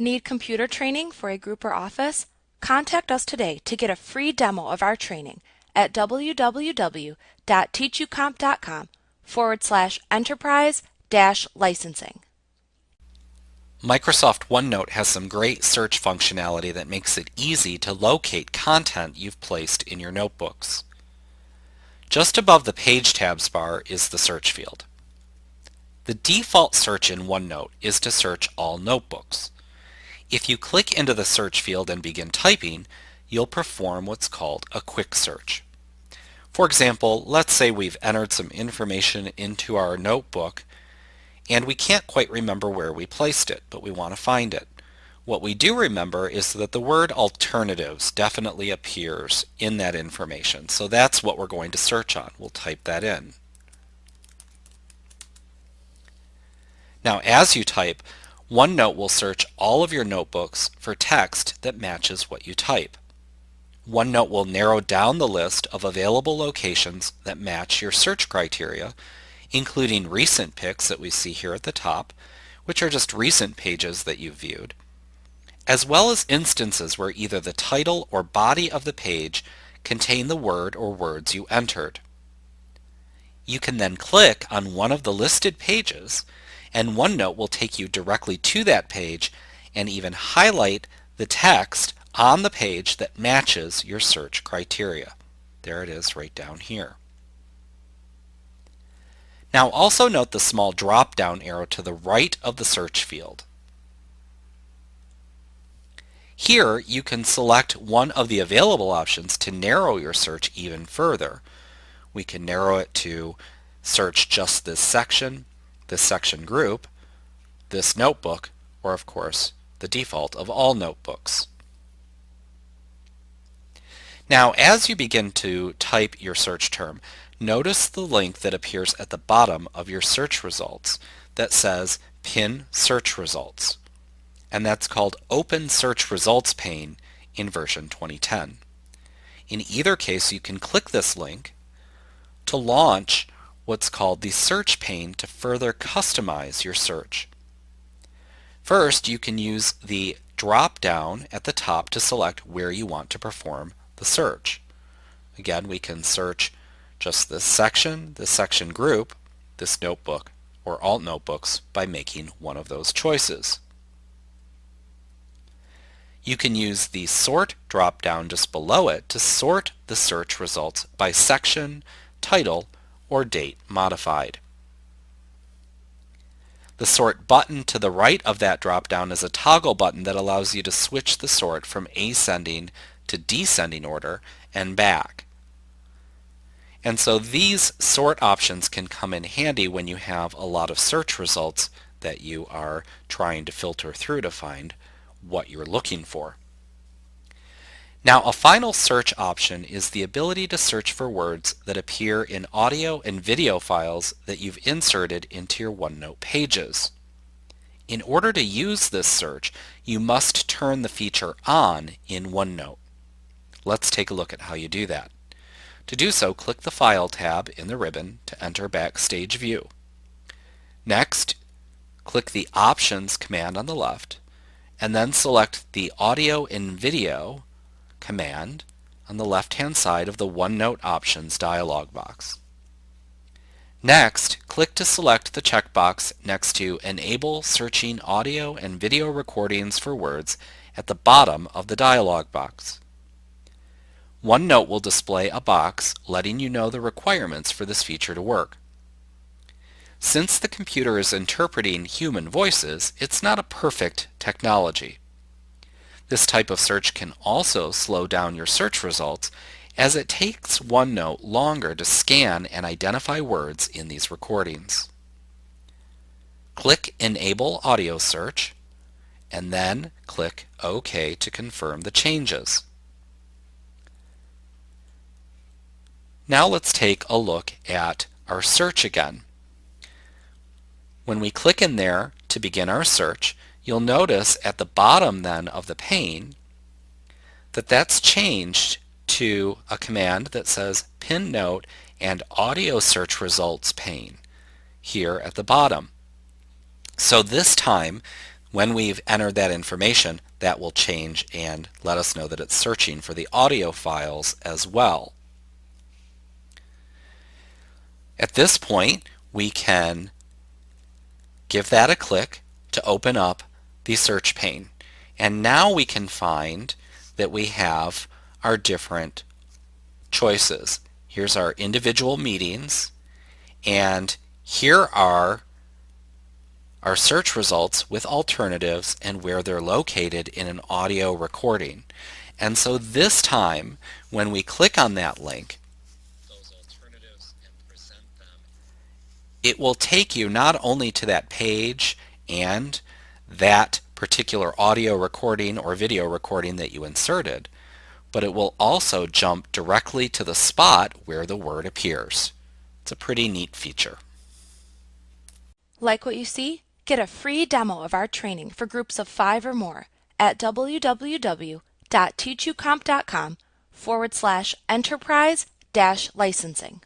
Need computer training for a group or office? Contact us today to get a free demo of our training at www.teachucomp.com/enterprise-licensing. Microsoft OneNote has some great search functionality that makes it easy to locate content you've placed in your notebooks. Just above the Page tabs bar is the search field. The default search in OneNote is to search all notebooks. If you click into the search field and begin typing, you'll perform what's called a quick search. For example, let's say we've entered some information into our notebook and we can't quite remember where we placed it, but we want to find it. What we do remember is that the word alternatives definitely appears in that information, so that's what we're going to search on. We'll type that in. Now, as you type, OneNote will search all of your notebooks for text that matches what you type. OneNote will narrow down the list of available locations that match your search criteria, including recent pics that we see here at the top, which are just recent pages that you've viewed, as well as instances where either the title or body of the page contain the word or words you entered. You can then click on one of the listed pages and OneNote will take you directly to that page and even highlight the text on the page that matches your search criteria. There it is right down here. Now also note the small drop-down arrow to the right of the search field. Here you can select one of the available options to narrow your search even further. We can narrow it to search just this section group, this notebook, or of course the default of all notebooks. Now as you begin to type your search term, notice the link that appears at the bottom of your search results that says Pane Search Results, and that's called Open Search Results Pane in version 2010. In either case, you can click this link to launch what's called the search pane to further customize your search. First, you can use the drop down at the top to select where you want to perform the search. Again, we can search just this section group, this notebook, or alt notebooks by making one of those choices. You can use the sort drop down just below it to sort the search results by section, title, or date modified. The sort button to the right of that drop-down is a toggle button that allows you to switch the sort from ascending to descending order and back. And so these sort options can come in handy when you have a lot of search results that you are trying to filter through to find what you're looking for. Now, a final search option is the ability to search for words that appear in audio and video files that you've inserted into your OneNote pages. In order to use this search, you must turn the feature on in OneNote. Let's take a look at how you do that. To do so, click the File tab in the ribbon to enter Backstage View. Next, click the Options command on the left, and then select the Audio and Video command on the left-hand side of the OneNote Options dialog box. Next, click to select the checkbox next to Enable Searching Audio and Video Recordings for Words at the bottom of the dialog box. OneNote will display a box letting you know the requirements for this feature to work. Since the computer is interpreting human voices, it's not a perfect technology. This type of search can also slow down your search results as it takes OneNote longer to scan and identify words in these recordings. Click Enable Audio Search and then click OK to confirm the changes. Now let's take a look at our search again. When we click in there to begin our search, you'll notice at the bottom then of the pane that that's changed to a command that says Pin Note and Audio Search Results pane here at the bottom. So this time When we've entered that information, that will change and let us know that it's searching for the audio files as well. At this point, we can give that a click to open up the search pane. And now we can find that we have our different choices. Here's our individual meetings, and here are our search results with alternatives and where they're located in an audio recording. And so this time, when we click on that link, those alternatives and present them, it will take you not only to that page and that particular audio recording or video recording that you inserted, but it will also jump directly to the spot where the word appears. It's a pretty neat feature. Like what you see? Get a free demo of our training for groups of 5 or more at www.teachucomp.com/enterprise-licensing.